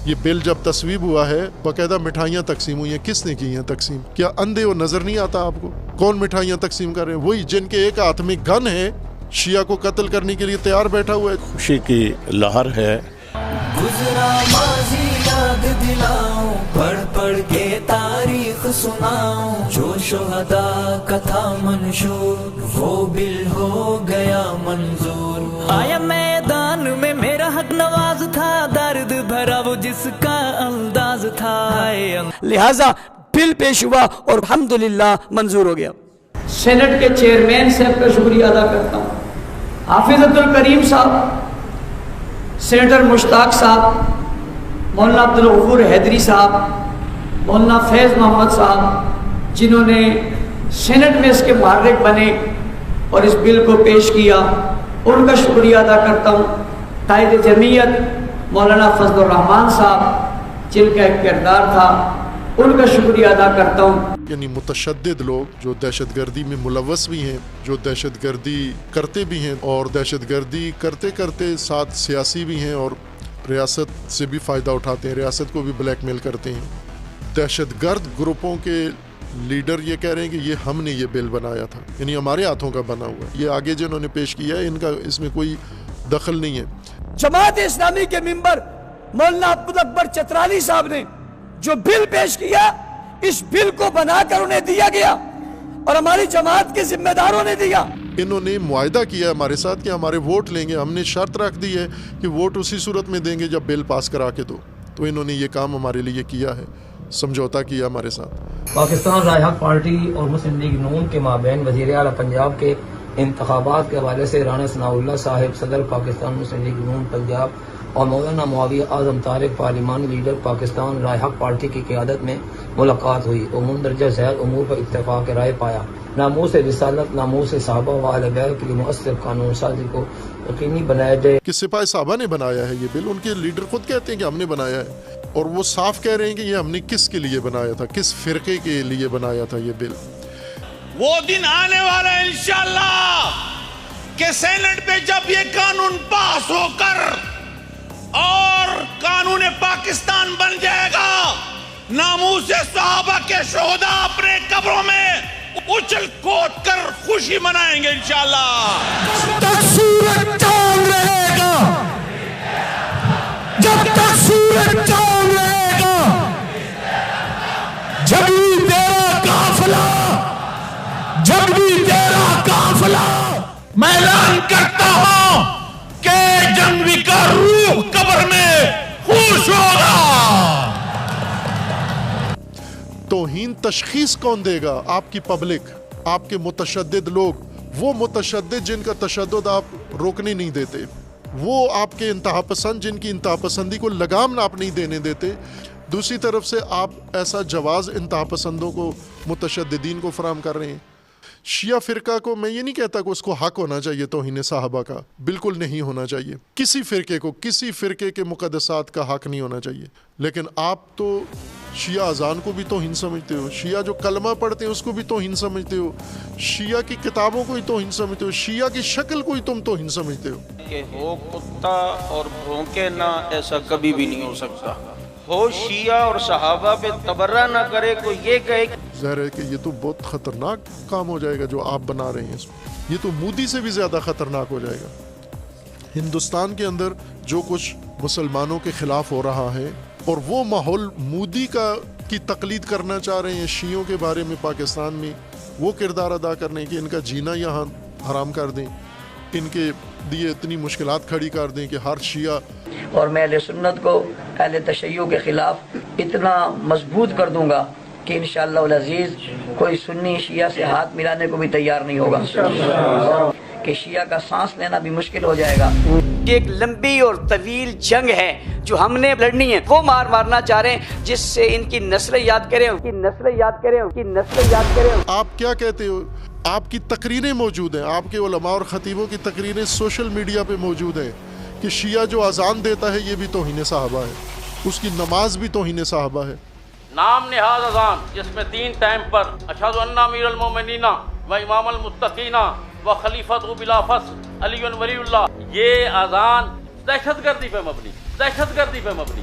یہ بل جب تصویب ہوا ہے باقاعدہ مٹھائیاں تقسیم ہوئی ہیں، کس نے کی ہیں تقسیم؟ کیا اندھے وہ نظر نہیں آتا آپ کو؟ کون مٹھائیاں تقسیم کر رہے ہیں؟ وہی جن کے ایک ہاتھ میں گن ہے، شیعہ کو قتل کرنے کے لیے تیار بیٹھا ہوا ہے۔ خوشی کی لہر ہے۔ گزرا ماضی یاد دلاؤں، پڑھ پڑھ کے تاریخ سناؤں، جو شہداء کا تھا منشور وہ بل ہو گیا منظور۔ آیا میدان میں میرا حق نواز تھا، درد بھرا وہ جس کا انداز تھا، لہذا بل پیش ہوا اور الحمدللہ منظور ہو گیا۔ سینٹ کے چیئرمین صاحب کا شکریہ ادا کرتا ہوں، حافظ عبدالکریم صاحب، سینیٹر مشتاق صاحب، مولانا عبدالغفور حیدری صاحب، مولانا فیض محمد صاحب، جنہوں نے سینٹ میں اس کے محرک بنے اور اس بل کو پیش کیا، ان کا شکریہ ادا کرتا ہوں۔ قائد جمعیت مولانا فضل الرحمان صاحب، جن کا ایک کردار تھا، ان کا شکریہ ادا کرتا ہوں۔ یعنی متشدد لوگ جو دہشت گردی میں ملوث بھی ہیں، جو دہشت گردی کرتے بھی ہیں اور دہشت گردی کرتے کرتے ساتھ سیاسی بھی ہیں اور ریاست سے بھی فائدہ اٹھاتے ہیں، ریاست کو بھی بلیک میل کرتے ہیں۔ دہشت گرد گروپوں کے لیڈر یہ کہہ رہے ہیں کہ یہ ہم نے یہ بل بنایا تھا، یعنی ہمارے ہاتھوں کا بنا ہوا ہے۔ یہ آگے جنہوں نے پیش کیا ہے ان کا اس میں کوئی دخل نہیں ہے۔ جماعت اسلامی کے ممبر مولانا عبد اکبر چترالی صاحب نے جو بل پیش کیا، اس بل کو بنا کر انہیں دیا گیا اور ہماری جماعت کے ذمہ داروں نے دیا۔ انہوں نے معاہدہ کیا ہمارے ساتھ کہ ہمارے ووٹ لیں گے، ہم نے شرط رکھ دی ہے کہ ووٹ اسی صورت میں دیں گے جب بل پاس کرا کے دو، تو انہوں نے یہ کام ہمارے لیے کیا ہے، سمجھوتا کیا ہمارے ساتھ۔ پاکستان رائے حق پارٹی اور مسلم لیگ نون کے مابین وزیر اعلیٰ پنجاب کے انتخابات کے حوالے سے رانا ثناء اللہ صاحب صدر پاکستان مسلم لیگ نون پنجاب اور مولانا معاویہ اعظم طارق پارلیمانی لیڈر پاکستان رائے حق پارٹی کی قیادت میں ملاقات ہوئی اور مندرجہ ذیل امور پر اتفاق رائے پایا۔ ناموس رسالت، ناموس صحابہ و اہل بیت کے لیے مؤثر قانون سازی کو یقینی بنایا جائے۔ کہ سپاہ صحابہ نے بنایا ہے یہ بل، ان کے لیڈر خود کہتے ہیں کہ ہم نے بنایا ہے، اور وہ صاف کہہ رہے ہیں کہ یہ ہم نے کس کے لیے بنایا تھا، کس فرقے کے لیے بنایا تھا یہ بل۔ وہ دن آنے والا ہے انشاءاللہ کہ سینٹ پہ جب یہ قانون پاس ہو کر اور قانون پاکستان بن جائے گا، ناموس صحابہ کے شہداء اپنے قبروں میں اچھل کود کر خوشی منائیں گے انشاءاللہ۔ جب تک سورج چاند رہے گا، جب تک سورج چاند رہے گا، جب بھی تیرا قافلہ، جب بھی تیرا قافلہ، میں اعلان کرتا ہوں کہ جنگی کا روح قبر میں خوش ہوگا۔ توہین تشخیص کون دے گا؟ آپ کی پبلک، آپ کے متشدد لوگ، وہ متشدد جن کا تشدد آپ روکنے نہیں دیتے، وہ آپ کے انتہا پسند جن کی انتہا پسندی کو لگام آپ نہیں دینے دیتے۔ دوسری طرف سے آپ ایسا جواز انتہا پسندوں کو، متشددین کو فراہم کر رہے ہیں۔ شیعہ فرقہ کو میں یہ نہیں کہتا کہ اس کو حق ہونا چاہیے توہین صحابہ کا، بالکل نہیں ہونا چاہیے۔ کسی فرقے کو، کسی فرقے کے مقدسات کا حق نہیں ہونا چاہیے، لیکن آپ تو شیعہ اذان کو بھی توہین سمجھتے ہو، شیعہ جو کلمہ پڑھتے ہیں اس کو بھی توہین سمجھتے ہو، شیعہ کی کتابوں کو ہی توہین سمجھتے ہو، شیعہ کی شکل کو ہی تم توہین سمجھتے ہو۔ کہ ہو کتا اور بھونکے نہ، ایسا کبھی بھی نہیں ہو سکتا۔ ہو شیعہ اور صحابہ پہ تبرہ نہ کرے، کوئی یہ کہے ظاہر ہے کہ یہ تو بہت خطرناک کام ہو جائے گا جو آپ بنا رہے ہیں، اس میں یہ تو مودی سے بھی زیادہ خطرناک ہو جائے گا۔ ہندوستان کے اندر جو کچھ مسلمانوں کے خلاف ہو رہا ہے اور وہ ماحول مودی کی تقلید کرنا چاہ رہے ہیں شیعوں کے بارے میں پاکستان میں، وہ کردار ادا کرنے کہ ان کا جینا یہاں حرام کر دیں، ان کے لیے اتنی مشکلات کھڑی کر دیں کہ ہر شیعہ، اور میں اہل سنت کو اہل تشیع کے خلاف اتنا مضبوط کر دوں گا کہ انشاءاللہ العزیز کوئی سنی شیعہ سے ہاتھ ملانے کو بھی تیار نہیں ہوگا، کہ شیعہ کا سانس لینا بھی مشکل ہو جائے گا۔ یہ ایک لمبی اور طویل جنگ ہے جو ہم نے لڑنی ہے، وہ مارنا چاہ رہے ہیں جس سے ان کی نسلیں یاد کریں، ان کی نسلیں یاد کریں، ان کی نسلیں یاد کریں۔ آپ کیا کہتے ہو؟ آپ کی تقریریں موجود ہیں، آپ کے علماء اور خطیبوں کی تقریریں سوشل میڈیا پہ موجود ہیں کہ شیعہ جو اذان دیتا ہے یہ بھی توہین صحابہ ہے، اس کی نماز بھی توہین صحابہ ہے۔ نام نہاد اذان جس میں 3 ٹائم پر اشہد ان امیر المومنین و امام المتقین و خلیفۃ بلا فصل علی ولی اللہ، یہ اذان دہشت گردی پہ مبنی، دہشت گردی پہ مبنی۔